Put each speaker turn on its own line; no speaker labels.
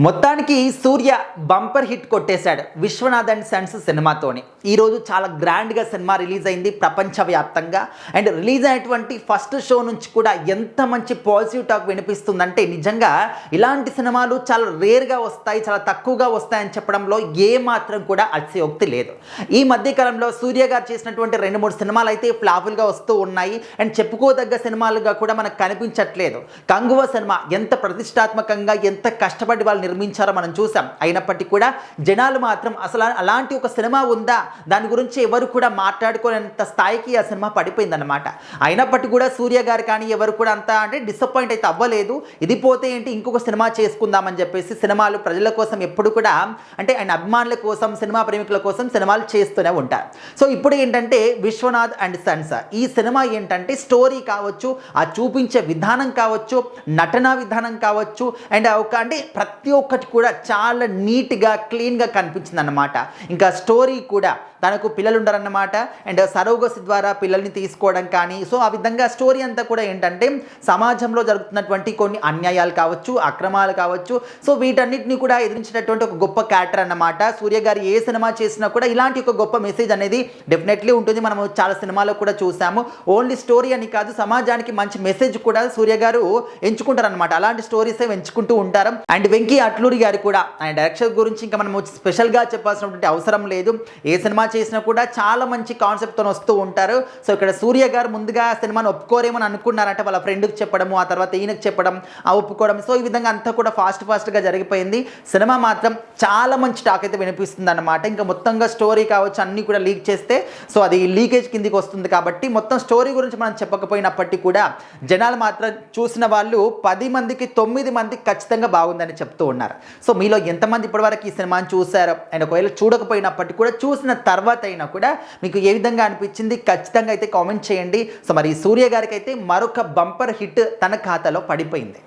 మొత్తానికి సూర్య bumper hit కొట్టేశాడు Vishwanath and Sons సినిమాతోని. ఈరోజు చాలా గ్రాండ్గా సినిమా రిలీజ్ అయింది ప్రపంచవ్యాప్తంగా. అండ్ రిలీజ్ అయినటువంటి ఫస్ట్ షో నుంచి కూడా ఎంత మంచి పాజిటివ్ టాక్ వినిపిస్తుందంటే నిజంగా ఇలాంటి సినిమాలు చాలా రేర్గా వస్తాయి, చాలా తక్కువగా వస్తాయని చెప్పడంలో ఏమాత్రం కూడా అతిశయోక్తి లేదు. ఈ మధ్యకాలంలో సూర్య గారు చేసినటువంటి 2-3 సినిమాలు అయితే ఫ్లాపులుగా వస్తూ ఉన్నాయి. అండ్ చెప్పుకోదగ్గ సినిమాలుగా కూడా మనకు కనిపించట్లేదు. కంగువ సినిమా ఎంత ప్రతిష్టాత్మకంగా ఎంత కష్టపడి వాళ్ళు నిర్మించారో మనం చూసాం. అయినప్పటికీ కూడా జనాలు మాత్రం అసలు అలాంటి ఒక సినిమా ఉందా, దాని గురించి ఎవరు కూడా మాట్లాడుకోలేనంత స్థాయికి ఆ సినిమా పడిపోయిందన్నమాట. అయినప్పటికీ కూడా సూర్య గారు కానీ ఎవరు కూడా అంత అంటే డిసప్పాయింట్ అయితే అవ్వలేదు. ఇది పోతే ఏంటి ఇంకొక సినిమా చేసుకుందామని చెప్పేసి సినిమాలు ప్రజల కోసం ఎప్పుడు కూడా అంటే ఆయన అభిమానుల కోసం సినిమా ప్రేమికుల కోసం సినిమాలు చేస్తూనే ఉంటారు. సో ఇప్పుడు ఏంటంటే విశ్వనాథ్ అండ్ సన్స్ ఈ సినిమా ఏంటంటే స్టోరీ కావచ్చు, ఆ చూపించే విధానం కావచ్చు, నటనా విధానం కావచ్చు, అండ్ ఒక అంటే ప్రతి ఒక్కటి కూడా చాలా నీట్గా క్లీన్గా కనిపించింది అన్నమాట. ఇంకా స్టోరీ కూడా తనకు పిల్లలు ఉండరన్నమాట. అండ్ సరోగసి ద్వారా పిల్లల్ని తీసుకోవడం కానీ సో ఆ విధంగా స్టోరీ అంతా కూడా ఏంటంటే సమాజంలో జరుగుతున్నటువంటి కొన్ని అన్యాయాలు కావచ్చు, అక్రమాలు కావచ్చు, సో వీటన్నిటిని కూడా ఎదిరించినటువంటి ఒక గొప్ప క్యారెక్టర్ అన్నమాట. సూర్య గారు ఏ సినిమా చేసినా కూడా ఇలాంటి ఒక గొప్ప మెసేజ్ అనేది డెఫినెట్లీ ఉంటుంది. మనము చాలా సినిమాలో కూడా చూసాము. ఓన్లీ స్టోరీ అని కాదు, సమాజానికి మంచి మెసేజ్ కూడా సూర్య గారు ఎంచుకుంటారనమాట. అలాంటి స్టోరీసే ఎంచుకుంటూ ఉంటారు. అండ్ వెంకీ అట్లూరి గారు కూడా ఆయన డైరెక్షన్ గురించి ఇంకా మనం స్పెషల్గా చెప్పాల్సినటువంటి అవసరం లేదు. ఏ సినిమా చేసినా కూడా చాలా మంచి కాన్సెప్ట్తో వస్తూ ఉంటారు. సో ఇక్కడ సూర్య గారు ముందుగా సినిమాను ఒప్పుకోరేమని అనుకున్నారంటే వాళ్ళ ఫ్రెండ్కి చెప్పడము, ఆ తర్వాత ఈయనకు చెప్పడం, ఆ ఒప్పుకోవడం, సో ఈ విధంగా అంతా కూడా ఫాస్ట్గా జరిగిపోయింది. సినిమా మాత్రం చాలా మంచి టాక్ అయితే వినిపిస్తుంది అన్నమాట. ఇంకా మొత్తంగా స్టోరీ కావచ్చు అన్నీ కూడా లీక్ చేస్తే సో అది లీకేజ్ కిందికి వస్తుంది కాబట్టి మొత్తం స్టోరీ గురించి మనం చెప్పకపోయినప్పటికీ కూడా జనాలు మాత్రం చూసిన వాళ్ళు 10 మందికి 9 మందికి ఖచ్చితంగా బాగుందని చెప్తూ ఉన్నారు. సో మీలో ఎంతమంది ఇప్పటివరకు ఈ సినిమాని చూశారో అండ్ ఒకవేళ చూడకపోయినప్పటికీ కూడా చూసిన తర్వాత అయినా కూడా మీకు ఏ విధంగా అనిపించింది ఖచ్చితంగా అయితే కామెంట్ చేయండి. సో మరి సూర్య గారికి అయితే మరొక బంపర్ హిట్ తన ఖాతాలో పడిపోయింది.